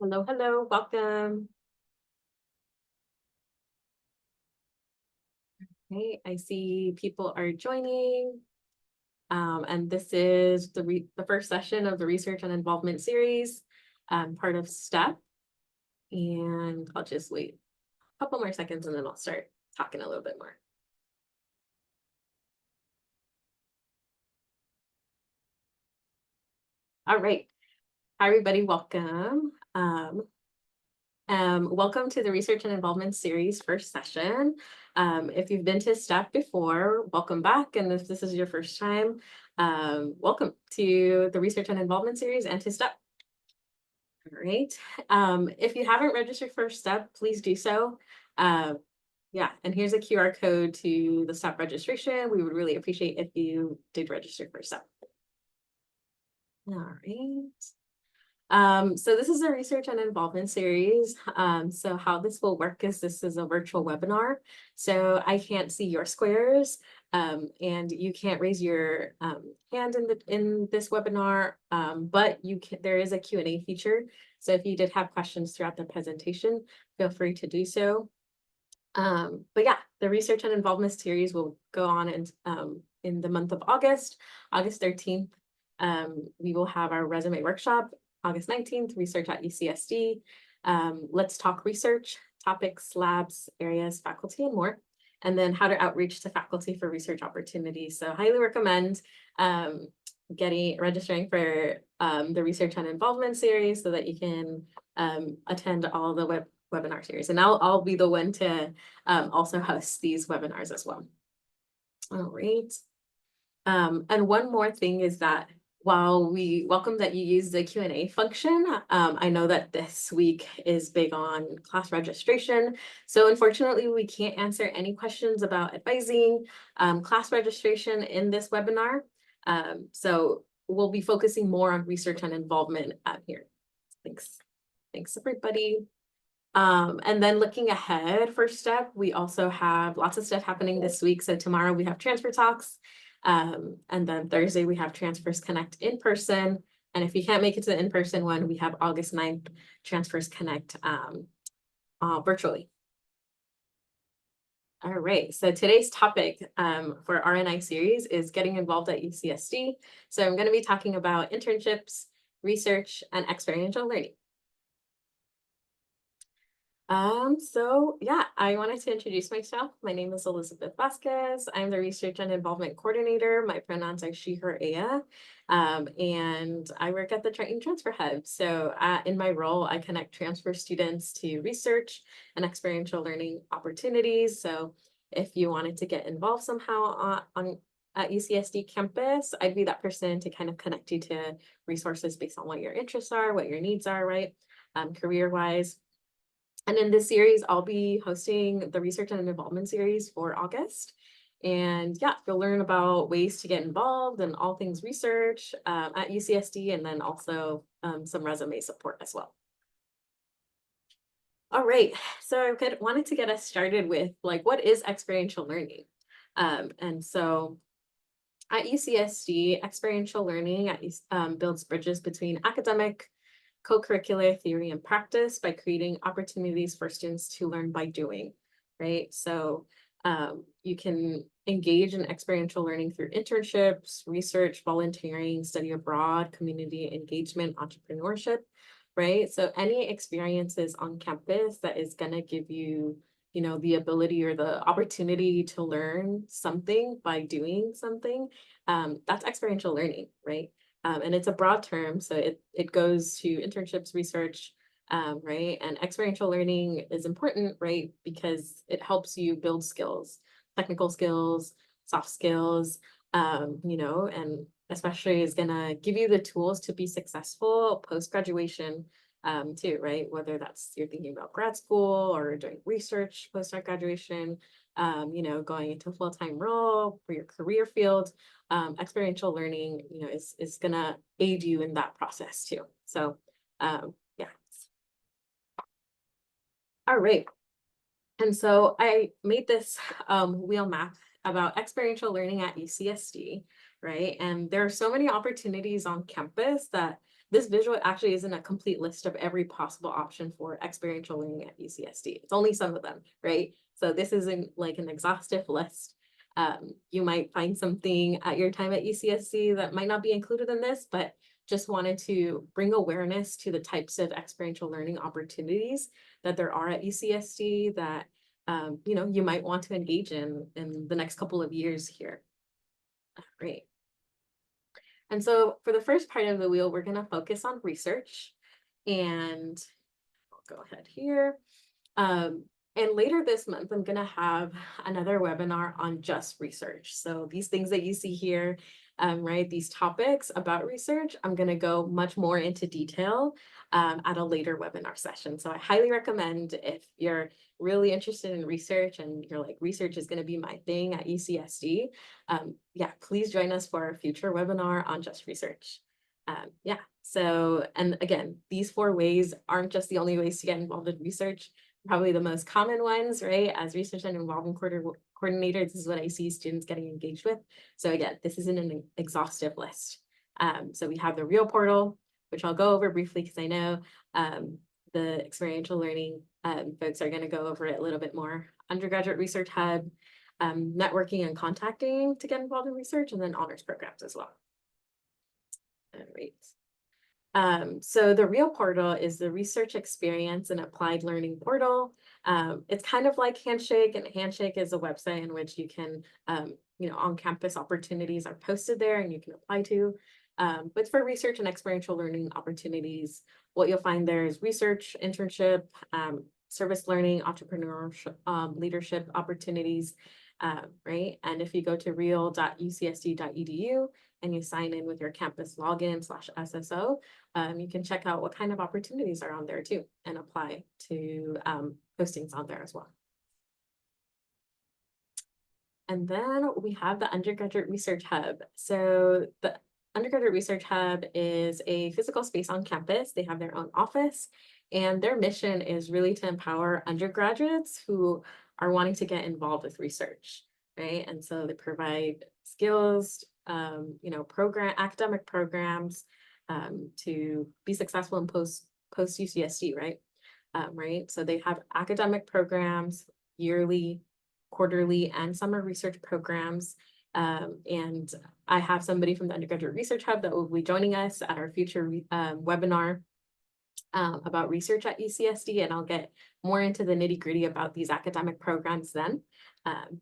Hello, hello, welcome. Hey, I see people are joining. And this is the first session of the Research and Involvement series, part of STEP. And I'll just wait a couple more seconds and then I'll start talking a little bit more. All right. Hi, everybody, welcome. Welcome to the Research and Involvement series first session. If you've been to STEP before, welcome back. And if this is your first time, welcome to the Research and Involvement series and to STEP. All right. If you haven't registered for STEP, please do so. Yeah, and here's a QR code to the STEP registration. We would really appreciate if you did register for STEP. All right. So this is a research and involvement series. So how this will work is this is a virtual webinar. So I can't see your squares, and you can't raise your hand in this webinar, but there is a Q&A feature. So if you did have questions throughout the presentation, feel free to do so. But yeah, the research and involvement series will go on in the month of August 13th. We will have our resume workshop. August 19th, research at UCSD. Let's talk research, topics, labs, areas, faculty, and more. And then how to outreach to faculty for research opportunities. So highly recommend registering for the research and involvement series so that you can attend all the webinar series. And I'll be the one to also host these webinars as well. All right. And one more thing is that while we welcome that you use the Q&A function, I know that this week is big on class registration. So unfortunately, we can't answer any questions about advising class registration in this webinar. So we'll be focusing more on research and involvement here. Thanks. Thanks, everybody. And then looking ahead for STEP, we also have lots of stuff happening this week. So tomorrow we have transfer talks. And then Thursday we have Transfers Connect in person. And if you can't make it to the in-person one, we have August 9th Transfers Connect virtually. All right, so today's topic for RNI series is getting involved at UCSD. So I'm going to be talking about internships, research, and experiential learning. So yeah, I wanted to introduce myself. My name is Elizabeth Vasquez. I'm the Research and Involvement Coordinator. My pronouns are she, her, aya. And I work at the Triton Transfer Hub. So in my role, I connect transfer students to research and experiential learning opportunities. So if you wanted to get involved somehow at UCSD campus, I'd be that person to kind of connect you to resources based on what your interests are, what your needs are, right? Career-wise. And in this series, I'll be hosting the Research and Involvement series for August. And yeah, you'll learn about ways to get involved and all things research at UCSD, and then also some resume support as well. All right, so I wanted to get us started with what is experiential learning? And so at UCSD, experiential learning builds bridges between academic, co-curricular theory and practice by creating opportunities for students to learn by doing, right? So you can engage in experiential learning through internships, research, volunteering, study abroad, community engagement, entrepreneurship, right? So any experiences on campus that is going to give you, the ability or the opportunity to learn something by doing something, that's experiential learning, right? And it's a broad term, so it goes to internships, research, right? And experiential learning is important, right? Because it helps you build skills, technical skills, soft skills, and especially is gonna give you the tools to be successful post-graduation too, right? Whether that's you're thinking about grad school or doing research post-graduation, going into a full-time role for your career field. Experiential learning, is gonna aid you in that process too. So, yeah. All right. And so I made this wheel map about experiential learning at UCSD, right? And there are so many opportunities on campus that this visual actually isn't a complete list of every possible option for experiential learning at UCSD. It's only some of them, right? So this isn't like an exhaustive list. You might find something at your time at UCSD that might not be included in this, but just wanted to bring awareness to the types of experiential learning opportunities that there are at UCSD that you might want to engage in the next couple of years here. Great. And so for the first part of the wheel, we're going to focus on research. And I'll go ahead here. And later this month, I'm going to have another webinar on just research. So these things that you see here, right, these topics about research, I'm going to go much more into detail at a later webinar session. So I highly recommend, if you're really interested in research and you're like, research is going to be my thing at UCSD, yeah, please join us for our future webinar on just research. Yeah, so, and again, these 4 ways aren't just the only ways to get involved in research. Probably the most common ones, right? As research and involvement coordinator, this is what I see students getting engaged with. So again, this isn't an exhaustive list. So we have the real portal, which I'll go over briefly because I know the experiential learning folks are going to go over it a little bit more. Undergraduate Research Hub, networking and contacting to get involved in research, and then honors programs as well. All right. So the real portal is the research experience and applied learning portal. It's kind of like Handshake, and Handshake is a website in which you can, on-campus opportunities are posted there and you can apply to. But for research and experiential learning opportunities, what you'll find there is research, internship, service learning, entrepreneurship, leadership opportunities, right? And if you go to real.ucsd.edu and you sign in with your campus login /SSO, you can check out what kind of opportunities are on there too and apply to postings on there as well. And then we have the Undergraduate Research Hub. So the Undergraduate Research Hub is a physical space on campus. They have their own office, and their mission is really to empower undergraduates who are wanting to get involved with research, right? And so they provide skills, academic programs to be successful in post UCSD, right? Right. So they have academic programs, yearly, quarterly, and summer research programs. And I have somebody from the Undergraduate Research Hub that will be joining us at our future webinar about research at UCSD, and I'll get more into the nitty-gritty about these academic programs then.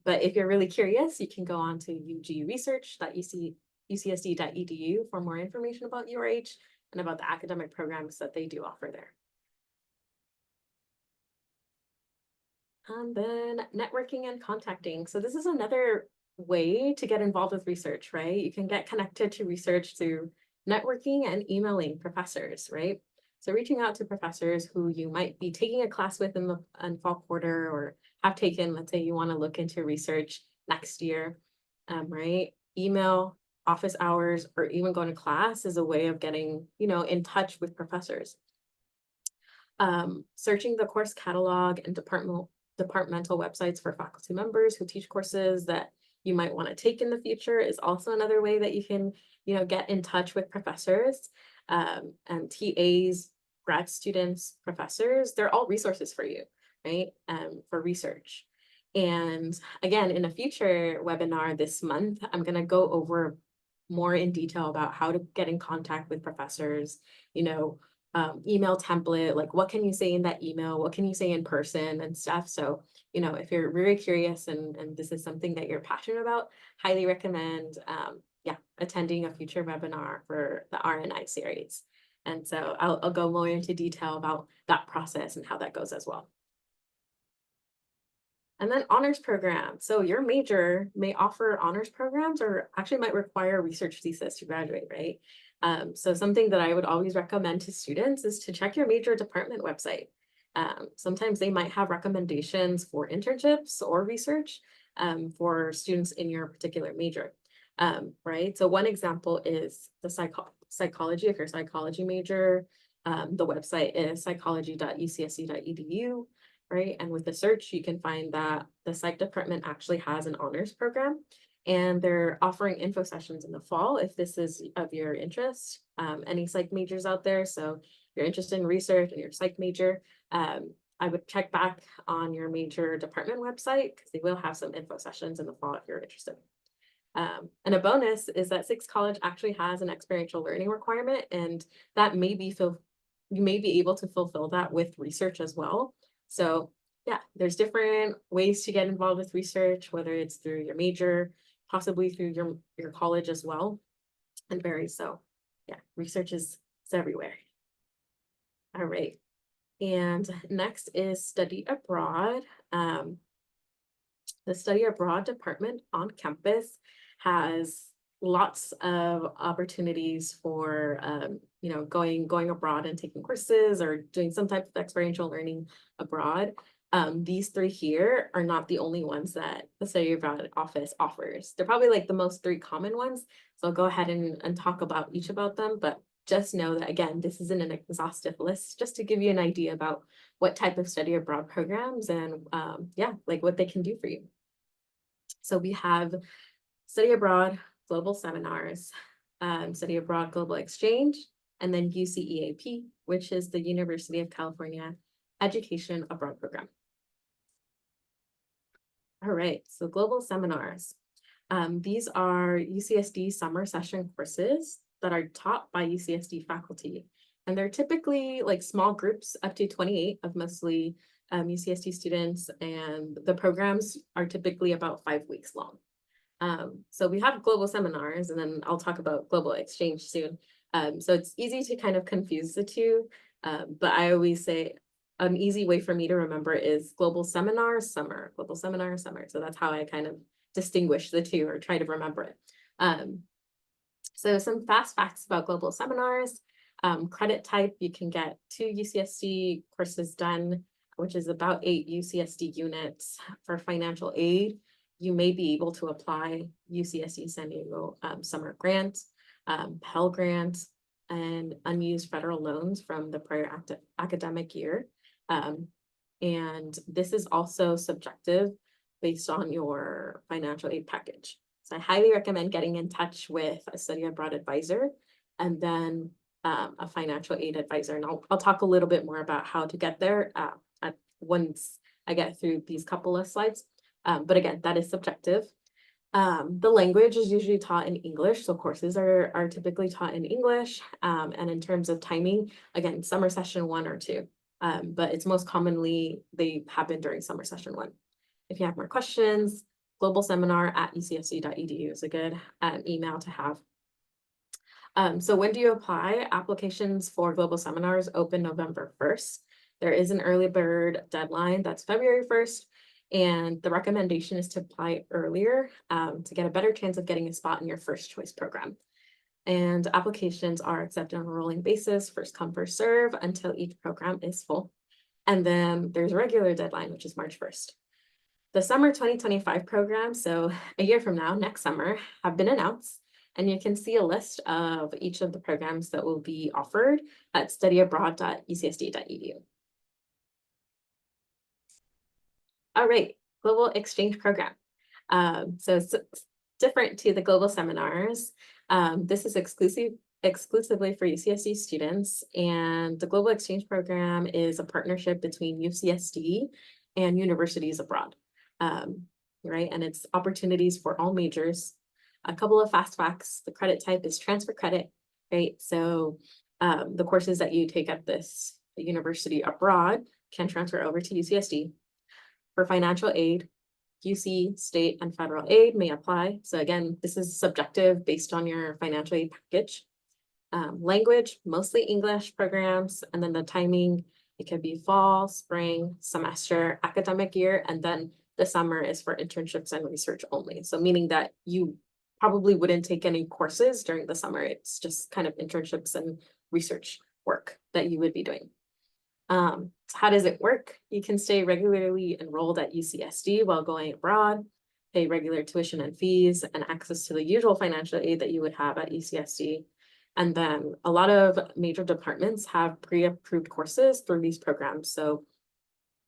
But if you're really curious, you can go on to ugresearch.ucsd.edu for more information about URH and about the academic programs that they do offer there. And then networking and contacting. So this is another way to get involved with research, right? You can get connected to research through networking and emailing professors, right? So reaching out to professors who you might be taking a class with in fall quarter, or have taken, let's say you want to look into research next year, right? Email, office hours, or even going to class is a way of getting, in touch with professors. Searching the course catalog and departmental websites for faculty members who teach courses that you might want to take in the future is also another way that you can, get in touch with professors, and TAs, grad students, professors. They're all resources for you, right? For research. And again, in a future webinar this month, I'm going to go over more in detail about how to get in contact with professors, email template, like what can you say in that email, what can you say in person and stuff. So, if you're very curious and this is something that you're passionate about, highly recommend attending a future webinar for the RNI series. And so I'll go more into detail about that process and how that goes as well. And then honors program. So your major may offer honors programs, or actually might require a research thesis to graduate, right? So something that I would always recommend to students is to check your major department website. Sometimes they might have recommendations for internships or research for students in your particular major, right? So one example is the psychology. If you're a psychology major, the website is psychology.ucsd.edu. Right. And with the search, you can find that the psych department actually has an honors program. and they're offering info sessions in the fall if this is of your interest. Any psych majors out there, so if you're interested in research and your psych major, I would check back on your major department website because they will have some info sessions in the fall if you're interested. And a bonus is that Six College actually has an experiential learning requirement, and that may be you may be able to fulfill that with research as well. So yeah, there's different ways to get involved with research, whether it's through your major, possibly through your college as well, and varies. So yeah, research is everywhere. All right. And next is study abroad. The study abroad department on campus has lots of opportunities for going abroad and taking courses or doing some type of experiential learning abroad. These three here are not the only ones that the study abroad office offers. They're probably like the most three common ones. So I'll go ahead and talk about each about them, but just know that, again, this isn't an exhaustive list, just to give you an idea about what type of study abroad programs and yeah, like what they can do for you. So we have study abroad, global seminars, study abroad, global exchange, and then UCEAP, which is the University of California Education Abroad Program. All right, so global seminars. These are UCSD summer session courses that are taught by UCSD faculty. And they're typically like small groups up to 28 of mostly UCSD students, and the programs are typically about 5 weeks long. So we have global seminars, and then I'll talk about global exchange soon. So it's easy to kind of confuse the two, but I always say an easy way for me to remember is global seminar, summer, global seminar, summer. So that's how I kind of distinguish the two or try to remember it. So some fast facts about global seminars. Credit type, you can get 2 UCSD courses done, which is about 8 UCSD units. For financial aid, you may be able to apply UCSD San Diego summer grant, Pell Grant, and unused federal loans from the prior academic year. And this is also subjective based on your financial aid package. So I highly recommend getting in touch with a study abroad advisor and then a financial aid advisor. And I'll talk a little bit more about how to get there once I get through these couple of slides. But again, that is subjective. The language is usually taught in English, so courses are typically taught in English. And in terms of timing, again, summer session 1 or 2, but it's most commonly they happen during summer session 1. If you have more questions, globalseminar@ucsd.edu is a good email to have. So when do you apply? Applications for global seminars open November 1st. There is an early bird deadline that's February 1st. And the recommendation is to apply earlier to get a better chance of getting a spot in your first choice program. And applications are accepted on a rolling basis, first come, first serve, until each program is full. And then there's a regular deadline, which is March 1st. The summer 2025 programs, so a year from now, next summer, have been announced. And you can see a list of each of the programs that will be offered at studyabroad.ucsd.edu. All right, global exchange program. So it's different to the global seminars. This is exclusively for UCSD students, and the global exchange program is a partnership between UCSD and universities abroad. Right, and it's opportunities for all majors. A couple of fast facts: the credit type is transfer credit, right? So the courses that you take at this university abroad can transfer over to UCSD. For financial aid, UC, state, and federal aid may apply. So again, this is subjective based on your financial aid package. Language, mostly English programs, and then the timing, it could be fall, spring, semester, academic year, and then the summer is for internships and research only. So meaning that you probably wouldn't take any courses during the summer. It's just kind of internships and research work that you would be doing. So how does it work? You can stay regularly enrolled at UCSD while going abroad, pay regular tuition and fees, and access to the usual financial aid that you would have at UCSD. And then a lot of major departments have pre-approved courses through these programs. So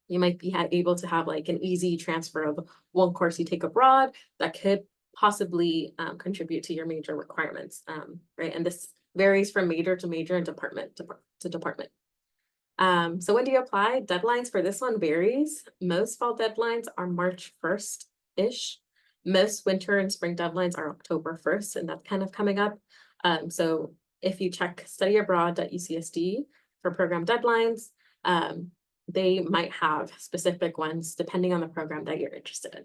you might be able to have like an easy transfer of one course you take abroad that could possibly contribute to your major requirements, right? And this varies from major to major and department to department. So when do you apply? Deadlines for this one varies. Most fall deadlines are March 1st-ish. Most winter and spring deadlines are October 1st, and that's kind of coming up. So if you check studyabroad.ucsd for program deadlines, they might have specific ones depending on the program that you're interested in.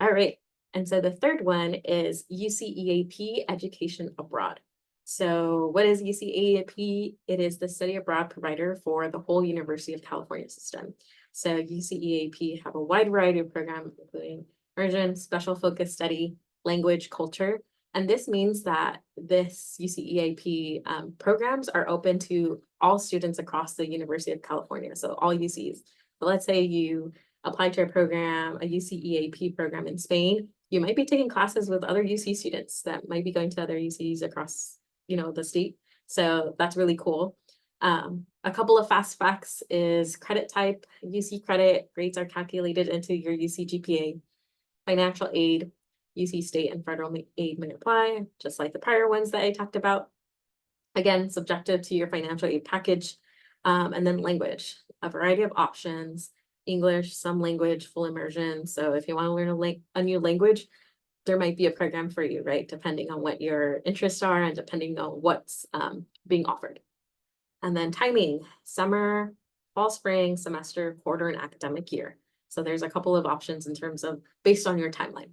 All right, and so the third one is UCEAP Education Abroad. So what is UCEAP? It is the study abroad provider for the whole University of California system. So UCEAP have a wide variety of programs, including immersion, special focus study, language, culture. And this means that this UCEAP programs are open to all students across the University of California, so all UCs. So let's say you apply to a program, a UCEAP program in Spain, you might be taking classes with other UC students that might be going to other UCs across, the state. So that's really cool. A couple of fast facts is credit type, UC credit, grades are calculated into your UC GPA, financial aid, UC state and federal aid may apply, just like the prior ones that I talked about. Again, subjective to your financial aid package, and then language, a variety of options, English, some language, full immersion. So if you want to learn a new language, there might be a program for you, right? Depending on what your interests are and depending on what's being offered. And then timing, summer, fall, spring, semester, quarter, and academic year. So there's a couple of options in terms of based on your timeline.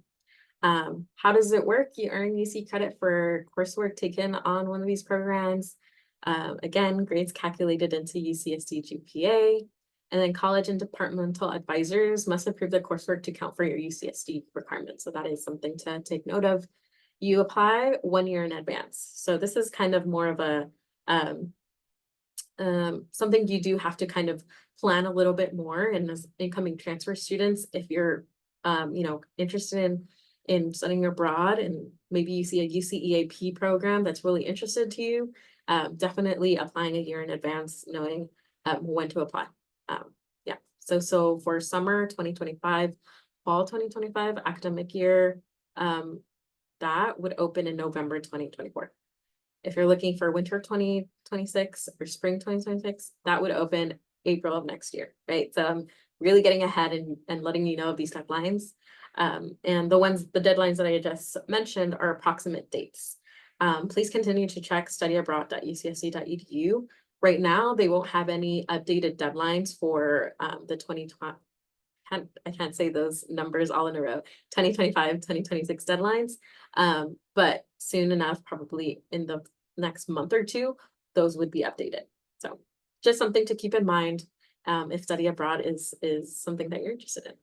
How does it work? You earn UC credit for coursework taken on one of these programs. Again, grades calculated into UCSD GPA. And then college and departmental advisors must approve the coursework to count for your UCSD requirements. So that is something to take note of. You apply 1 year in advance. So this is kind of more of a something you do have to kind of plan a little bit more. And as incoming transfer students, if you're interested in studying abroad and maybe you see a UCEAP program that's really interested to you, definitely applying a year in advance, knowing when to apply. Yeah, so for summer 2025, fall 2025 academic year, that would open in November 2024. If you're looking for winter 2026 or spring 2026, that would open April of next year, right? So I'm really getting ahead and letting you know of these deadlines. And the deadlines that I just mentioned are approximate dates. Please continue to check studyabroad.ucsd.edu. Right now, they won't have any updated deadlines for the 2020. I can't say those numbers all in a row, 2025, 2026 deadlines. But soon enough, probably in the next month or two, those would be updated. So just something to keep in mind if study abroad is something that you're interested in.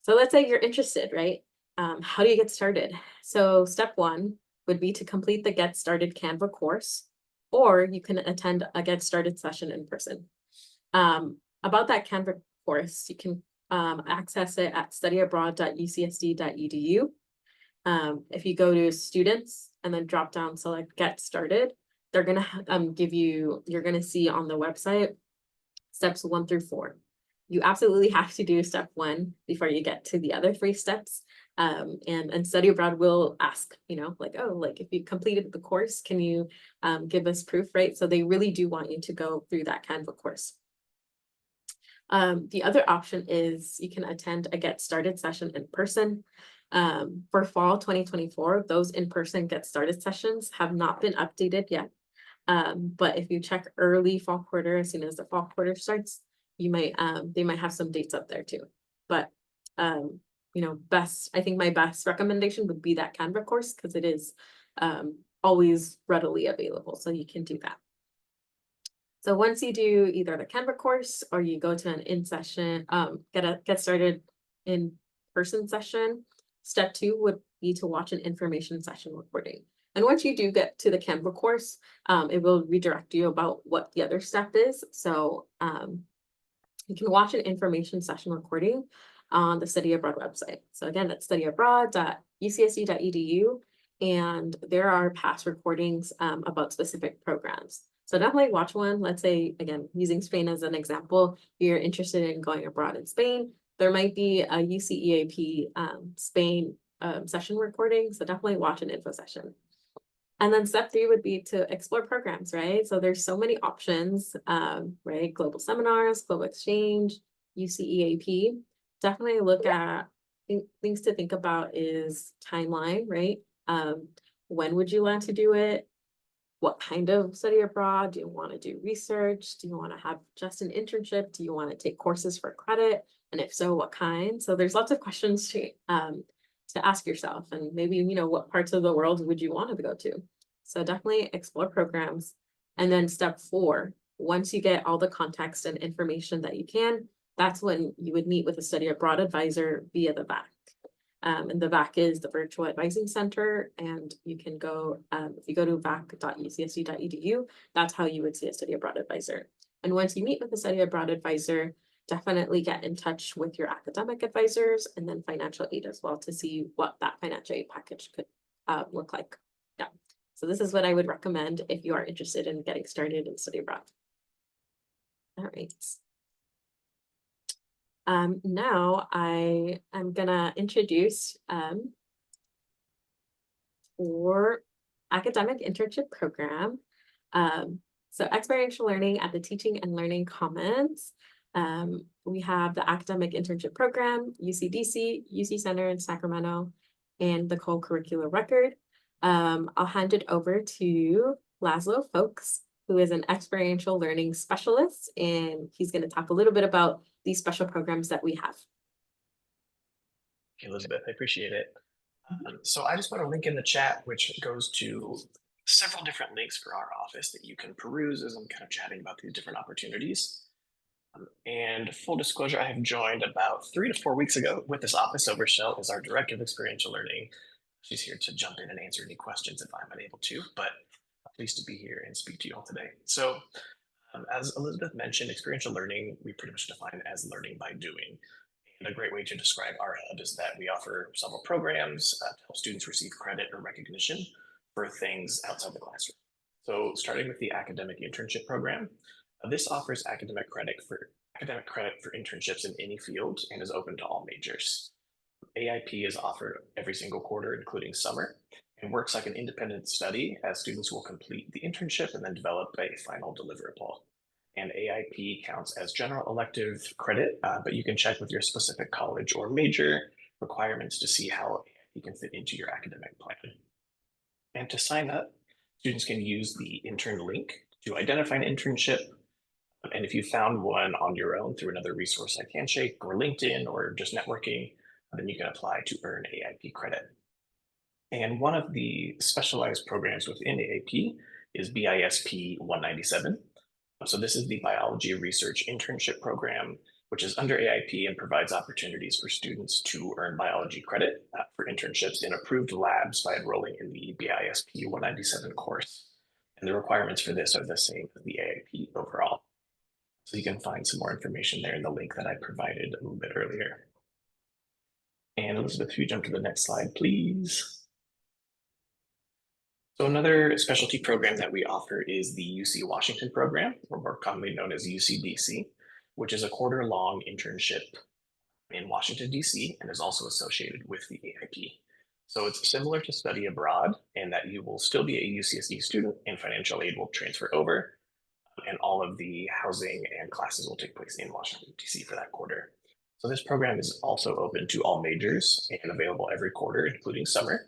So let's say you're interested, right? How do you get started? So step 1 would be to complete the Get Started Canva course, or you can attend a Get Started session in person. About that Canva course, you can access it at studyabroad.ucsd.edu. If you go to students and then drop down, select Get Started, they're gonna you're gonna see on the website steps 1 through 4. You absolutely have to do step 1 before you get to the other 3 steps. And study abroad will ask, if you completed the course, can you give us proof, right? So they really do want you to go through that Canva course. The other option is you can attend a Get Started session in person. For fall 2024, those in-person Get Started sessions have not been updated yet. But if you check early fall quarter, as soon as the fall quarter starts, they might have some dates up there too. But I think my best recommendation would be that Canva course because it is always readily available, so you can do that. So once you do either the Canva course or you go to an in-session, get started in-person session, step 2 would be to watch an information session recording. And once you do get to the Canva course, it will redirect you about what the other step is. So you can watch an information session recording on the Study Abroad website. So again, that's studyabroad.ucsd.edu, and there are past recordings about specific programs. So definitely watch one. Let's say, again, using Spain as an example, you're interested in going abroad in Spain. There might be a UCEAP Spain session recording. So definitely watch an info session. And then step 3 would be to explore programs, right? So there's so many options, right? Global seminars, global exchange, UCEAP. Definitely look at things to think about is timeline, right? When would you want to do it? What kind of study abroad? Do you want to do research? Do you want to have just an internship? Do you want to take courses for credit? And if so, what kind? So there's lots of questions to ask yourself, and maybe, what parts of the world would you want to go to? So definitely explore programs. And then step 4, once you get all the context and information that you can, that's when you would meet with a study abroad advisor via the VAC. And the VAC is the Virtual Advising Center, and you can go, if you go to vac.ucsd.edu, that's how you would see a study abroad advisor. And once you meet with a study abroad advisor, definitely get in touch with your academic advisors and then financial aid as well to see what that financial aid package could look like. Yeah. So this is what I would recommend if you are interested in getting started in study abroad. All right. Now I am gonna introduce for academic internship program. So experiential learning at the Teaching and Learning Commons. We have the academic internship program, UCDC, UC Center in Sacramento, and the co-curricular record. I'll hand it over to Laszlo Folks, who is an experiential learning specialist, and he's going to talk a little bit about these special programs that we have. Elizabeth, I appreciate it. So I just put a link in the chat, which goes to several different links for our office that you can peruse as I'm kind of chatting about these different opportunities. And full disclosure, I have joined about 3 to 4 weeks ago with this office. So Rochelle is our director of experiential learning. She's here to jump in and answer any questions if I'm unable to, but I'm pleased to be here and speak to you all today. So as Elizabeth mentioned, experiential learning, we pretty much define as learning by doing. And a great way to describe our hub is that we offer several programs to help students receive credit or recognition for things outside the classroom. So starting with the academic internship program, this offers academic credit for internships in any field and is open to all majors. AIP is offered every single quarter, including summer, and works like an independent study as students will complete the internship and then develop a final deliverable. And AIP counts as general elective credit, but you can check with your specific college or major requirements to see how AIP can fit into your academic plan. And to sign up, students can use the intern link to identify an internship. And if you found one on your own through another resource like Handshake or LinkedIn or just networking, then you can apply to earn AIP credit. And one of the specialized programs within AIP is BISP 197. So this is the Biology Research Internship Program, which is under AIP and provides opportunities for students to earn biology credit for internships in approved labs by enrolling in the BISP 197 course. And the requirements for this are the same as the AIP overall. So you can find some more information there in the link that I provided a little bit earlier. And Elizabeth, if you jump to the next slide, please. So another specialty program that we offer is the UC Washington program, or more commonly known as UCDC, which is a quarter-long internship in Washington, DC, and is also associated with the AIP. So it's similar to study abroad in that you will still be a UCSD student and financial aid will transfer over, and all of the housing and classes will take place in Washington, DC for that quarter. So this program is also open to all majors and available every quarter, including summer.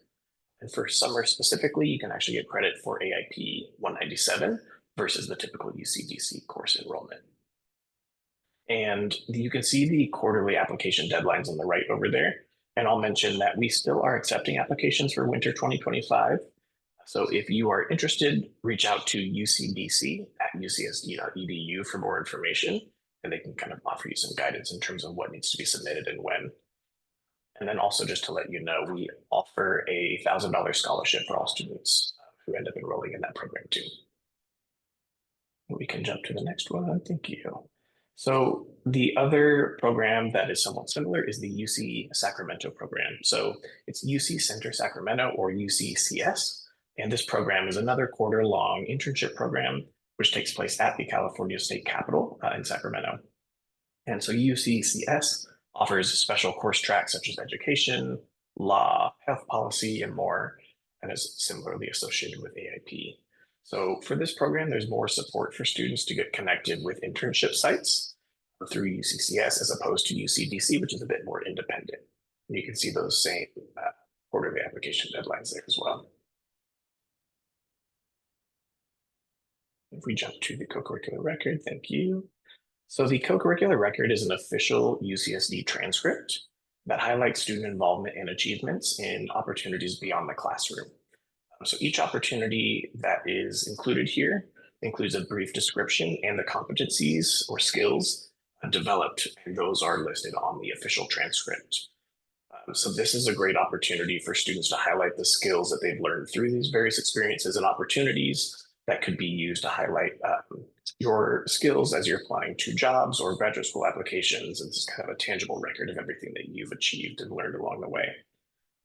And for summer specifically, you can actually get credit for AIP 197 versus the typical UCDC course enrollment. And you can see the quarterly application deadlines on the right over there. And I'll mention that we still are accepting applications for winter 2025. So if you are interested, reach out to UCDC at ucsd.edu for more information, and they can kind of offer you some guidance in terms of what needs to be submitted and when. And then also just to let you know, we offer a $1,000 scholarship for all students who end up enrolling in that program too. We can jump to the next one. Thank you. So the other program that is somewhat similar is the UC Sacramento program. So it's UC Center Sacramento or UCCS. And this program is another quarter-long internship program which takes place at the California State Capitol in Sacramento. And so UCCS offers special course tracks such as education, law, health policy, and more, and is similarly associated with AIP. So for this program, there's more support for students to get connected with internship sites through UCCS as opposed to UCDC, which is a bit more independent. And you can see those same quarterly application deadlines there as well. If we jump to the co-curricular record, thank you. So the co-curricular record is an official UCSD transcript that highlights student involvement and achievements in opportunities beyond the classroom. So each opportunity that is included here includes a brief description and the competencies or skills developed, and those are listed on the official transcript. So this is a great opportunity for students to highlight the skills that they've learned through these various experiences and opportunities that could be used to highlight your skills as you're applying to jobs or graduate school applications. And this is kind of a tangible record of everything that you've achieved and learned along the way.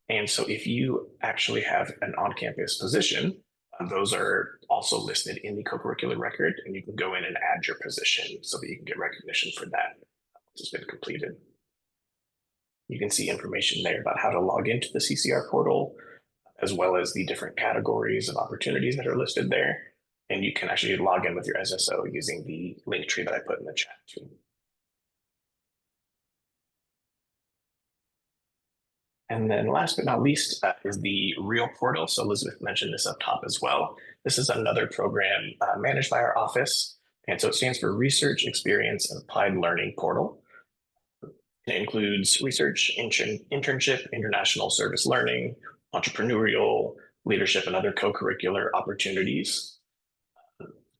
And so if you actually have an on-campus position, those are also listed in the co-curricular record, and you can go in and add your position so that you can get recognition for that once it's been completed. You can see information there about how to log into the CCR portal, as well as the different categories of opportunities that are listed there. And you can actually log in with your SSO using the link tree that I put in the chat too. And then last but not least is the REAL portal. So Elizabeth mentioned this up top as well. This is another program managed by our office. And so it stands for Research, Experience, and Applied Learning Portal. It includes research, internship, international service learning, entrepreneurial, leadership, and other co-curricular opportunities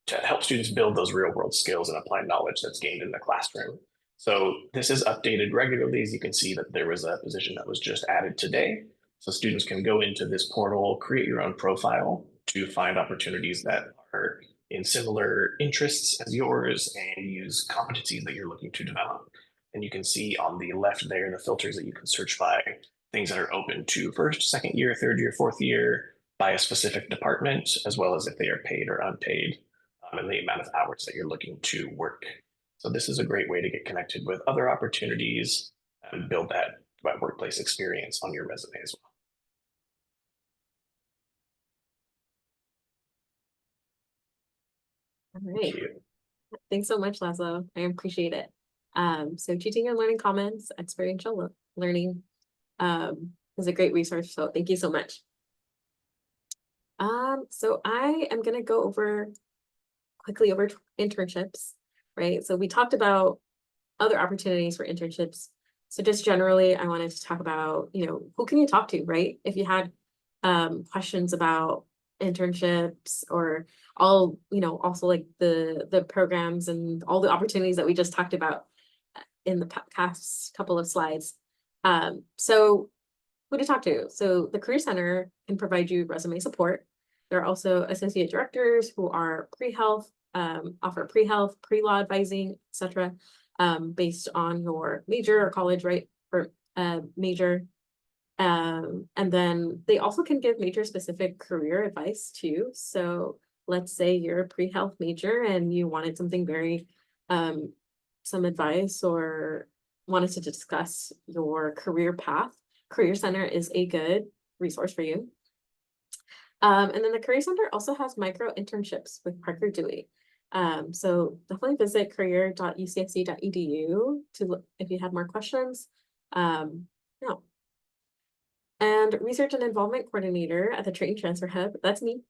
to help students build those real world skills and applied knowledge that's gained in the classroom. So this is updated regularly. As you can see that there was a position that was just added today. So students can go into this portal, create your own profile to find opportunities that are in similar interests as yours and use competencies that you're looking to develop. And you can see on the left there, the filters that you can search by, things that are open to first, second year, third year, fourth year, by a specific department, as well as if they are paid or unpaid, and the amount of hours that you're looking to work. So this is a great way to get connected with other opportunities and build that workplace experience on your resume as well. All right. Thanks so much, Laszlo. I appreciate it. So teaching and learning commons, experiential learning is a great resource. So thank you so much. So I am going to go quickly over internships, right? So we talked about other opportunities for internships. So just generally, I wanted to talk about, who can you talk to, right? If you had questions about internships or all, also like the programs and all the opportunities that we just talked about in the past couple of slides. So who to talk to? So the Career Center can provide you resume support. There are also associate directors who are pre-health, offer pre-health, pre-law advising, etc., based on your major or college, right, or major. And then they also can give major specific career advice too. So let's say you're a pre-health major and you wanted something very, some advice or wanted to discuss your career path. Career Center is a good resource for you. And then the Career Center also has micro internships with Parker Dewey. So definitely visit career.ucsd.edu to look if you had more questions. Yeah. And Research and Involvement Coordinator at the Trade and Transfer Hub, that's me.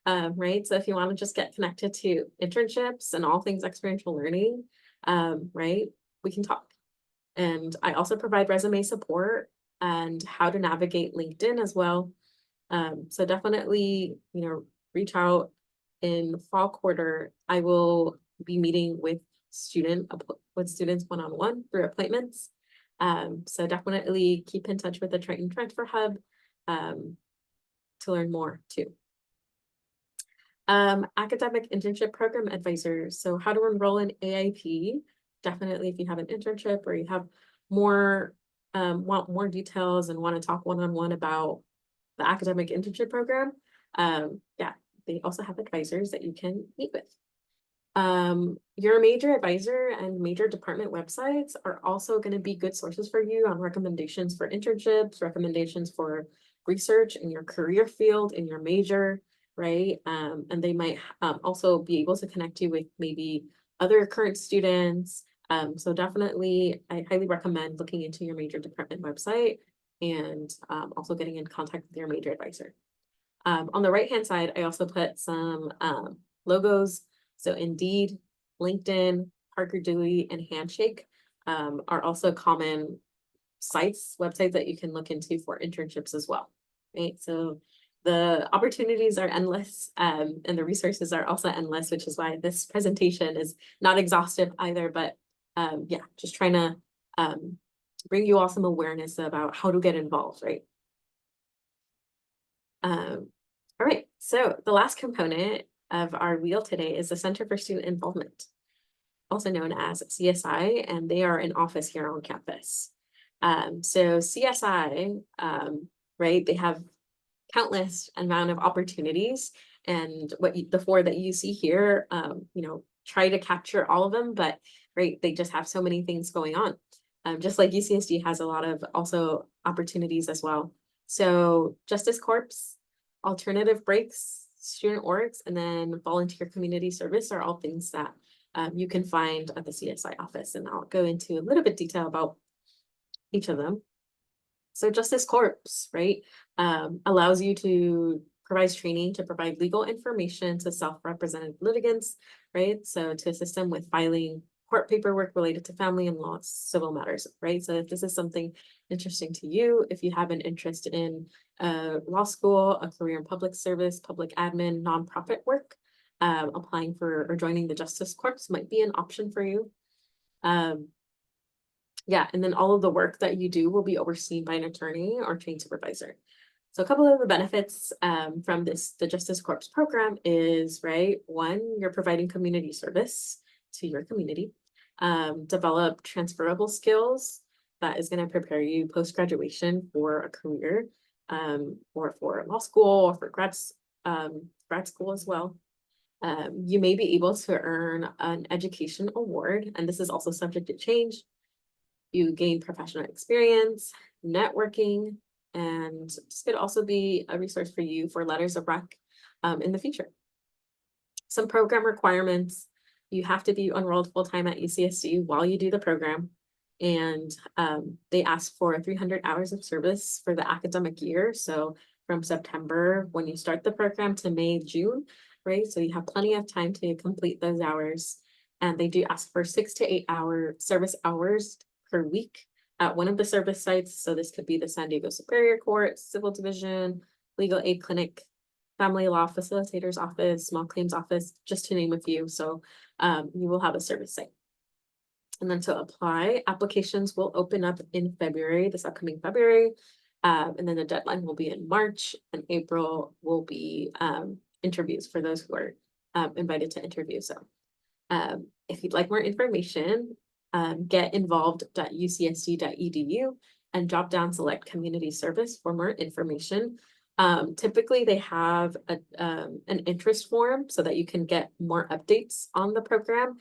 Right. So if you want to just get connected to internships and all things experiential learning, right, we can talk. And I also provide resume support and how to navigate LinkedIn as well. So definitely, reach out in fall quarter. I will be meeting with students one-on-one through appointments. So definitely keep in touch with the Trade and Transfer Hub to learn more too. Academic internship program advisors. So how to enroll in AIP. Definitely if you have an internship or you have more, want more details and want to talk one-on-one about the academic internship program. Yeah, they also have advisors that you can meet with. Your major advisor and major department websites are also going to be good sources for you on recommendations for internships, recommendations for research in your career field, in your major, right? And they might also be able to connect you with maybe other current students. So definitely, I highly recommend looking into your major department website and also getting in contact with your major advisor. On the right-hand side, I also put some logos. So Indeed, LinkedIn, Parker Dewey, and Handshake are also common websites that you can look into for internships as well, right? So the opportunities are endless and the resources are also endless, which is why this presentation is not exhaustive either, but yeah, just trying to bring you all some awareness about how to get involved, right? All right, so the last component of our wheel today is the Center for Student Involvement, also known as CSI, and they are in office here on campus. So CSI, right, they have countless amount of opportunities, and the four that you see here, try to capture all of them, but right, they just have so many things going on. Just like UCSD has a lot of also opportunities as well. So Justice Corps, alternative breaks, student orgs, and then volunteer community service are all things that you can find at the CSI office. And I'll go into a little bit detail about each of them. So Justice Corps, right, allows you to provide training to provide legal information to self-represented litigants, right? So to assist them with filing court paperwork related to family and law civil matters, right? So if this is something interesting to you, if you have an interest in law school, a career in public service, public admin, nonprofit work, applying for or joining the Justice Corps might be an option for you. Yeah, and then all of the work that you do will be overseen by an attorney or trained supervisor. So a couple of the benefits from the Justice Corps program is, right, one, you're providing community service to your community, develop transferable skills that is going to prepare you post-graduation for a career or for law school or for grad school as well. You may be able to earn an education award, and this is also subject to change. You gain professional experience, networking, and this could also be a resource for you for letters of rec in the future. Some program requirements: you have to be enrolled full-time at UCSD while you do the program, and they ask for 300 hours of service for the academic year. So from September when you start the program to May, June, right? So you have plenty of time to complete those hours. And they do ask for 6 to 8 hour service hours per week at one of the service sites. So this could be the San Diego Superior Court, Civil Division, Legal Aid Clinic, Family Law Facilitator's Office, Small Claims Office, just to name a few. So you will have a service site. And then to apply, applications will open up in February, this upcoming February. And then the deadline will be in March, and April will be interviews for those who are invited to interview. So if you'd like more information, get involved.ucsd.edu and drop down select community service for more information. Typically they have an interest form so that you can get more updates on the program.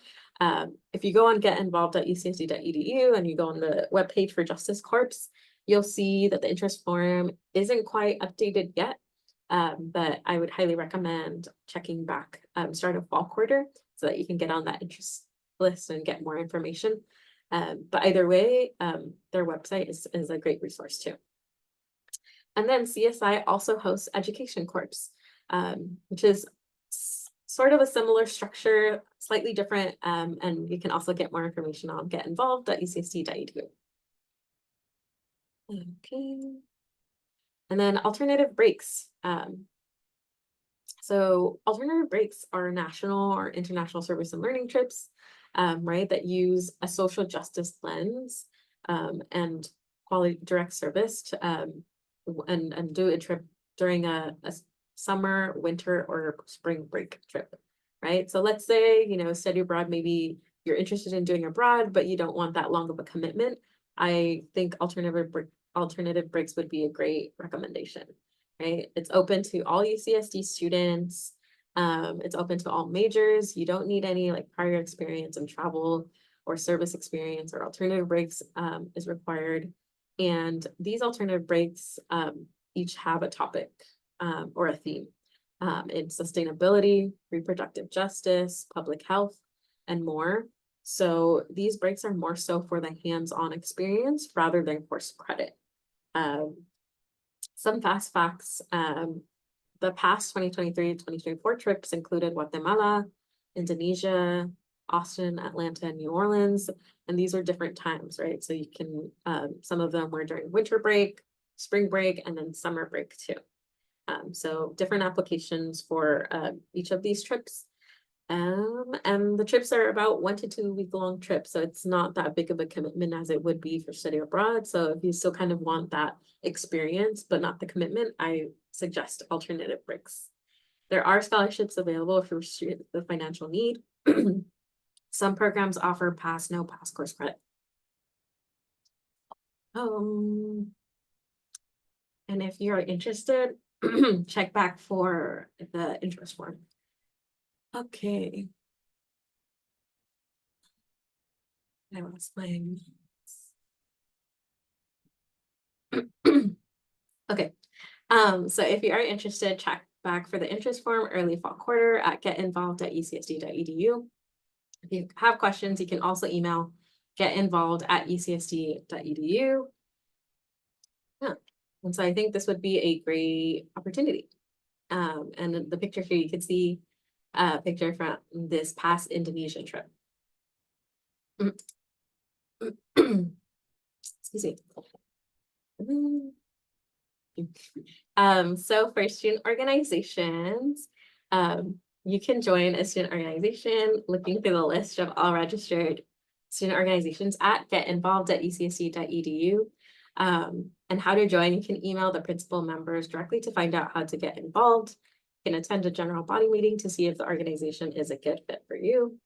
If you go on getinvolved.ucsd.edu and you go on the webpage for Justice Corps, you'll see that the interest form isn't quite updated yet. But I would highly recommend checking back start of fall quarter so that you can get on that interest list and get more information. But either way, their website is a great resource too. And then CSI also hosts Education Corps, which is sort of a similar structure, slightly different, and you can also get more information on getinvolved.ucsd.edu. Okay. And then alternative breaks. So alternative breaks are national or international service and learning trips, right, that use a social justice lens and quality direct service to, and do a trip during a summer, winter, or spring break trip, right? So let's say, study abroad, maybe you're interested in doing abroad, but you don't want that long of a commitment. I think alternative breaks would be a great recommendation, right? It's open to all UCSD students. It's open to all majors. You don't need any like prior experience in travel or service experience, or alternative breaks is required. And these alternative breaks each have a topic or a theme in sustainability, reproductive justice, public health, and more. So these breaks are more so for the hands-on experience rather than course credit. Some fast facts, the past 2023-2024 trips included Guatemala, Indonesia, Austin, Atlanta, and New Orleans. And these are different times, right? So you can, some of them were during winter break, spring break, and then summer break too. So different applications for each of these trips. And the trips are about 1 to 2 week long trips. So it's not that big of a commitment as it would be for study abroad. So if you still kind of want that experience, but not the commitment, I suggest alternative breaks. There are scholarships available for the financial need. Some programs offer pass, no pass course credit. And if you're interested, check back for the interest form. Okay. I lost my. Okay. So if you are interested, check back for the interest form early fall quarter at getinvolved@ucsd.edu. If you have questions, you can also email getinvolved@ucsd.edu. Yeah. And so I think this would be a great opportunity. And the picture here, you can see a picture from this past Indonesian trip. Excuse me. So for student organizations, you can join a student organization looking through the list of all registered student organizations at getinvolved@ucsd.edu. And how to join, you can email the principal members directly to find out how to get involved. You can attend a general body meeting to see if the organization is a good fit for you.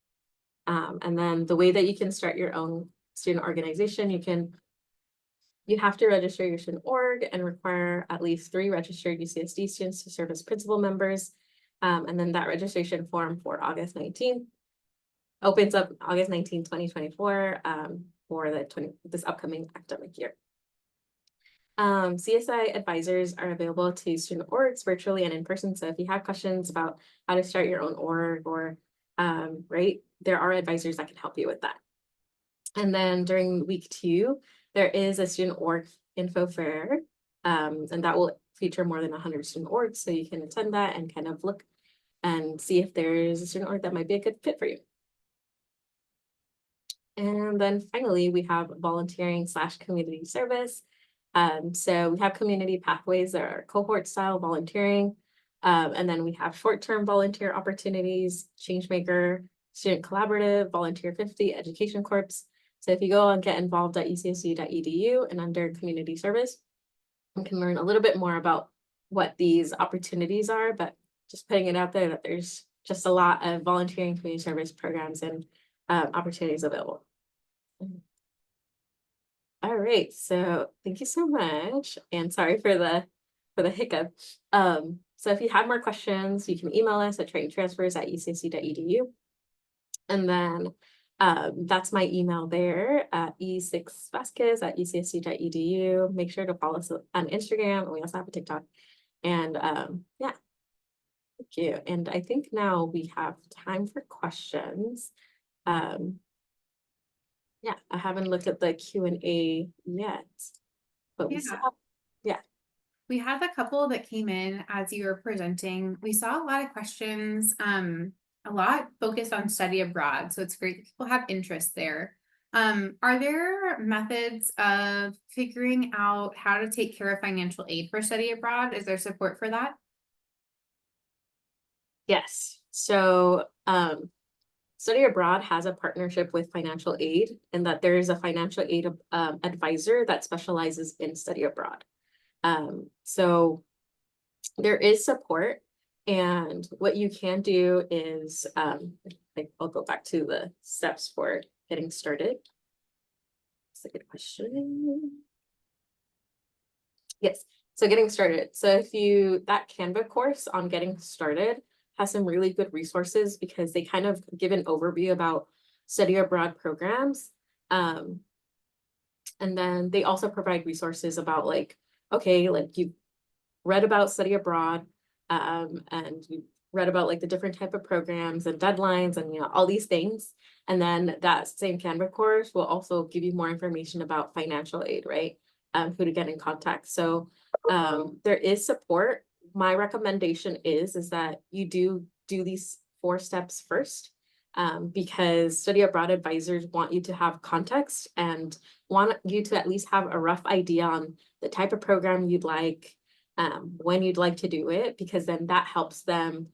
And then the way that you can start your own student organization, you have to register your student org and require at least 3 registered UCSD students to serve as principal members. And then that registration form for August 19th opens up August 19, 2024 for this upcoming academic year. CSI advisors are available to student orgs virtually and in person. So if you have questions about how to start your own org or right, there are advisors that can help you with that. And then during week 2, there is a student org info fair, and that will feature more than 100 student orgs. So you can attend that and kind of look and see if there's a student org that might be a good fit for you. And then finally, we have volunteering/community service. So we have community pathways that are cohort style volunteering. And then we have short-term volunteer opportunities, Changemaker, Student Collaborative, Volunteer 50, Education Corps. So if you go on getinvolved.ucsd.edu and under community service, you can learn a little bit more about what these opportunities are, but just putting it out there that there's just a lot of volunteering community service programs and opportunities available. All right, so thank you so much, and sorry for the hiccup. So if you have more questions, you can email us at trainingtransfers@ucsd.edu, and then that's my email there at e6vasquez@ucsd.edu. Make sure to follow us on Instagram, and we also have a TikTok. And yeah, thank you. And I think now we have time for questions. Yeah, I haven't looked at the Q&A yet, but we still have, yeah. We had a couple that came in as you were presenting. We saw a lot of questions, a lot focused on study abroad. So it's great that people have interest there. Are there methods of figuring out how to take care of financial aid for study abroad? Is there support for that? Yes. So study abroad has a partnership with financial aid, and that there is a financial aid advisor that specializes in study abroad. So there is support, and what you can do is like I'll go back to the steps for getting started. That's a good question. Yes, so getting started. So if that Canva course on getting started has some really good resources because they kind of give an overview about study abroad programs. And then they also provide resources about like, okay, like you read about study abroad, and you read about like the different type of programs and deadlines and, you know, all these things. And then that same Canva course will also give you more information about financial aid, right? Who to get in contact. So there is support. My recommendation is that you do these 4 steps first, because study abroad advisors want you to have context and want you to at least have a rough idea on the type of program you'd like, when you'd like to do it, because then that helps them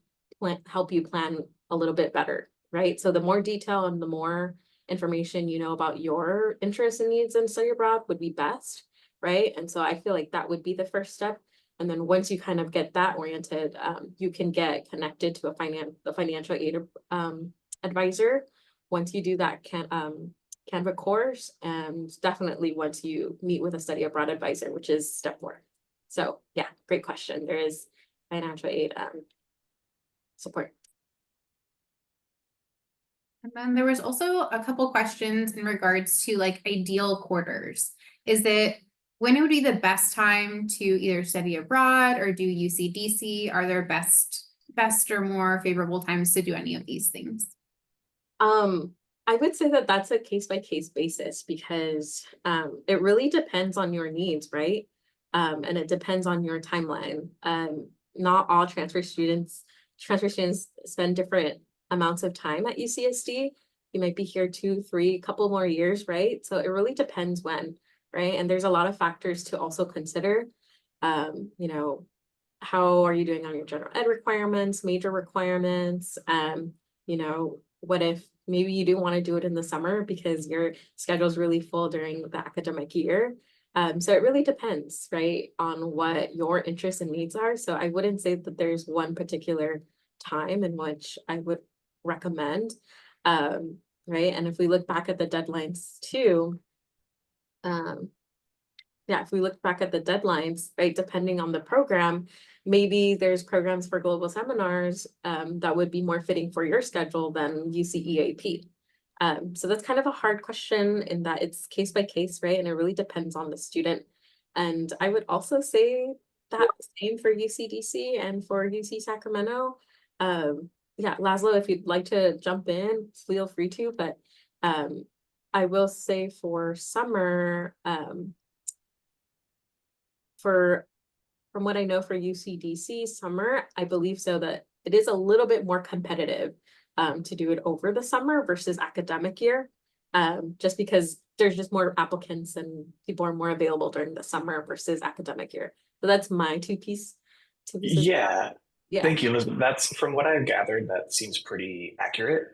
help you plan a little bit better, right? So the more detail and the more information you know about your interests and needs in study abroad would be best, right? And so I feel like that would be the first step. And then once you kind of get that oriented, you can get connected to a financial aid advisor once you do that Canva course, and definitely once you meet with a study abroad advisor, which is step 4. So yeah, great question. There is financial aid support. And then there was also a couple questions in regards to like ideal quarters. Is it when it would be the best time to either study abroad or do UCDC? Are there best or more favorable times to do any of these things? I would say that that's a case by case basis because it really depends on your needs, right? And it depends on your timeline. Not all transfer students spend different amounts of time at UCSD. You might be here 2, 3, couple more years, right? So it really depends when, right? And there's a lot of factors to also consider. You know, how are you doing on your general ed requirements, major requirements? You know, what if maybe you do want to do it in the summer because your schedule is really full during the academic year? So it really depends, right, on what your interests and needs are. So I wouldn't say that there's one particular time in which I would recommend, right? And if we look back at the deadlines too, yeah, if we look back at the deadlines, right, depending on the program, maybe there's programs for global seminars that would be more fitting for your schedule than UCEAP. So that's kind of a hard question in that it's case by case, right? And it really depends on the student. And I would also say that same for UCDC and for UC Sacramento. Yeah, Laszlo, if you'd like to jump in, feel free to, but I will say for summer, from what I know for UCDC summer, I believe so that it is a little bit more competitive to do it over the summer versus academic year, just because there's just more applicants and people are more available during the summer versus academic year. So that's my two pieces. Yeah, Yeah. thank you, Elizabeth. That's from what I've gathered, that seems pretty accurate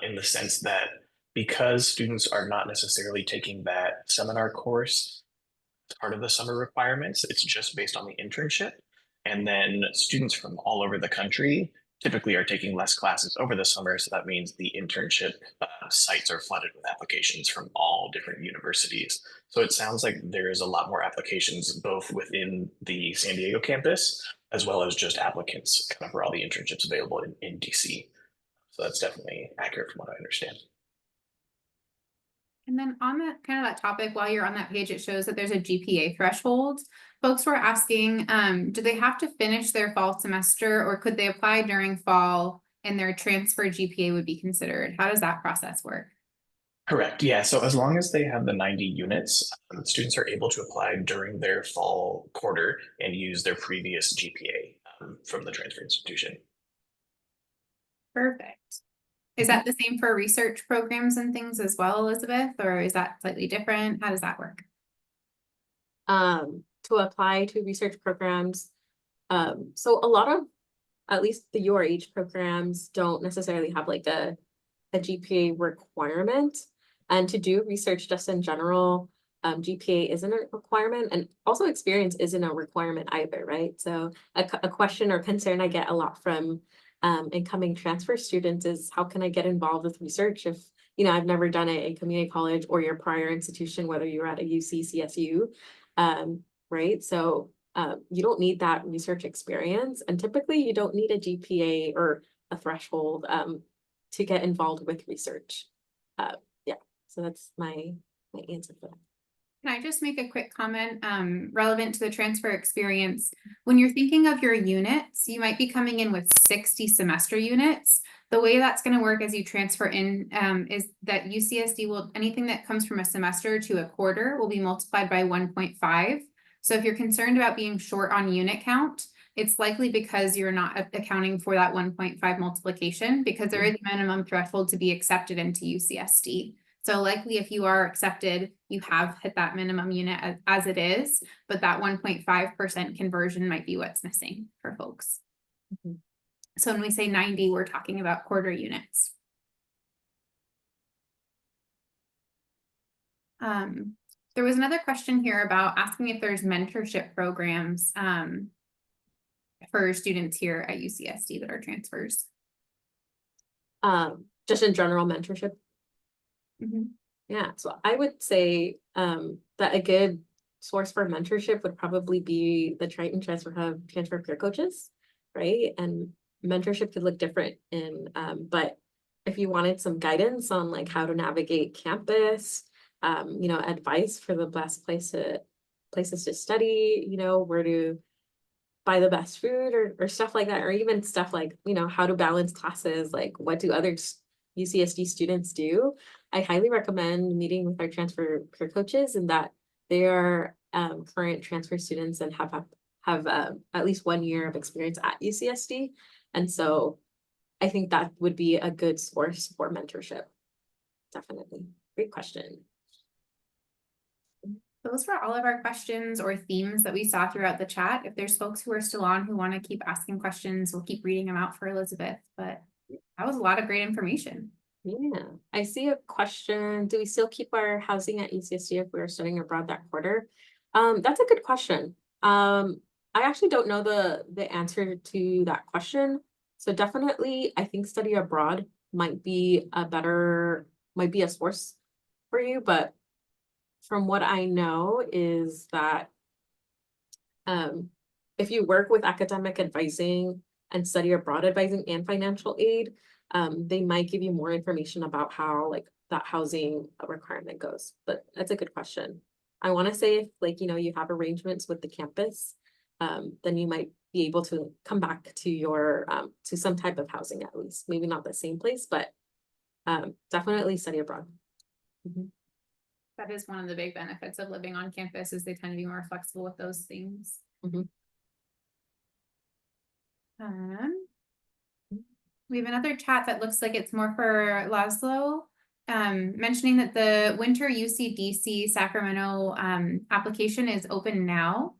in the sense that because students are not necessarily taking that seminar course as part of the summer requirements, it's just based on the internship. And then students from all over the country typically are taking less classes over the summer. So that means the internship sites are flooded with applications from all different universities. So it sounds like there is a lot more applications both within the San Diego campus as well as just applicants kind of for all the internships available in DC. So that's definitely accurate from what I understand. And then on that kind of that topic, while you're on that page, it shows that there's a GPA threshold. Folks were asking, do they have to finish their fall semester or could they apply during fall and their transfer GPA would be considered? How does that process work? Correct. Yeah. So as long as they have the 90 units, students are able to apply during their fall quarter and use their previous GPA from the transfer institution. Perfect. Is that the same for research programs and things as well, Elizabeth, or is that slightly different? How does that work? To apply to research programs, so a lot of, at least the URH programs don't necessarily have like a GPA requirement, and to do research just in general, GPA isn't a requirement, and also experience isn't a requirement either, right? So a question or concern I get a lot from incoming transfer students is how can I get involved with research if, you know, I've never done it in community college or your prior institution, whether you're at a UC, CSU, right? So you don't need that research experience, and typically you don't need a GPA or a threshold to get involved with research. Yeah, so that's my answer for that. Can I just make a quick comment relevant to the transfer experience? When you're thinking of your units, you might be coming in with 60 semester units. The way that's going to work as you transfer in is that UCSD will, anything that comes from a semester to a quarter will be multiplied by 1.5. So if you're concerned about being short on unit count, it's likely because you're not accounting for that 1.5 multiplication, because there is a minimum threshold to be accepted into UCSD. So likely if you are accepted, you have hit that minimum unit as it is, but that 1.5% conversion might be what's missing for folks. Mhm. So when we say 90, we're talking about quarter units. There was another question here about asking if there's mentorship programs for students here at UCSD that are transfers. Just in general mentorship. Mhm. Yeah, so I would say that a good source for mentorship would probably be the Triton transfer peer coaches, right? And mentorship could look different in but if you wanted some guidance on like how to navigate campus, you know, advice for the best places to study, you know, where to buy the best food or stuff like that, or even stuff like, you know, how to balance classes, like what do other UCSD students do. I highly recommend meeting with our transfer peer coaches, and that they are current transfer students and have at least 1 year of experience at UCSD. And so I think that would be a good source for mentorship. Definitely. Great question. Those were all of our questions or themes that we saw throughout the chat. If there's folks who are still on who want to keep asking questions, we'll keep reading them out for Elizabeth, but that was a lot of great information. Yeah, I see a question. Do we still keep our housing at UCSD if we're studying abroad that quarter? That's a good question. I actually don't know the answer to that question. So definitely, I think study abroad might be a source for you, but from what I know is that if you work with academic advising and study abroad advising and financial aid, they might give you more information about how like that housing requirement goes. But that's a good question. I want to say if like, you know, you have arrangements with the campus, then you might be able to come back to your to some type of housing at least. Maybe not the same place, but definitely study abroad. Mm-hmm. That is one of the big benefits of living on campus, is they tend to be more flexible with those things. Mm-hmm. We have another chat that looks like it's more for Laszlo, mentioning that the winter UCDC Sacramento application is open now.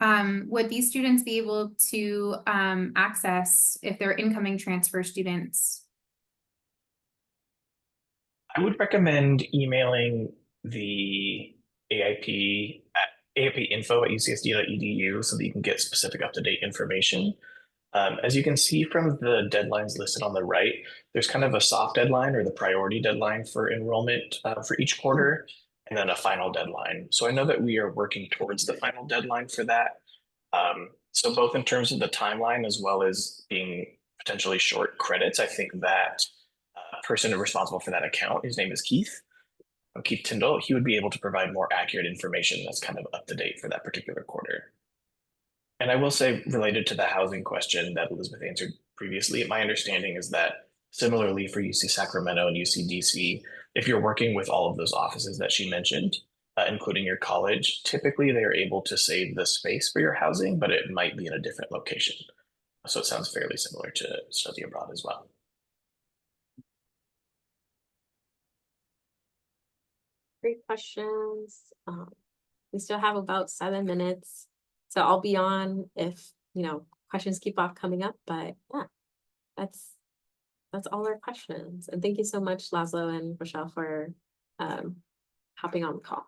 Would these students be able to access if they're incoming transfer students? I would recommend emailing the AIP at aipinfo@ucsd.edu so that you can get specific up-to-date information. As you can see from the deadlines listed on the right, there's kind of a soft deadline or the priority deadline for enrollment for each quarter, and then a final deadline. So I know that we are working towards the final deadline for that. So both in terms of the timeline as well as being potentially short credits, I think that person responsible for that account, his name is Keith Tyndall, he would be able to provide more accurate information that's kind of up to date for that particular quarter. And I will say, related to the housing question that Elizabeth answered previously, my understanding is that similarly for UC Sacramento and UCDC, if you're working with all of those offices that she mentioned, including your college, typically they are able to save the space for your housing, but it might be in a different location. So it sounds fairly similar to study abroad as well. Great questions. We still have about 7 minutes, so I'll be on if, you know, questions keep off coming up, but yeah, that's all our questions. And thank you so much, Laszlo and Rochelle, for hopping on the call. Of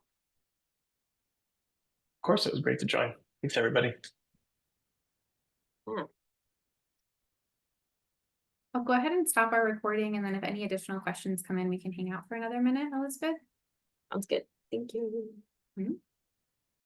course, it was great to join. Thanks, everybody. Yeah. I'll go ahead and stop our recording, and then if any additional questions come in, we can hang out for another minute, Elizabeth. Sounds good. Thank you. Mm-hmm.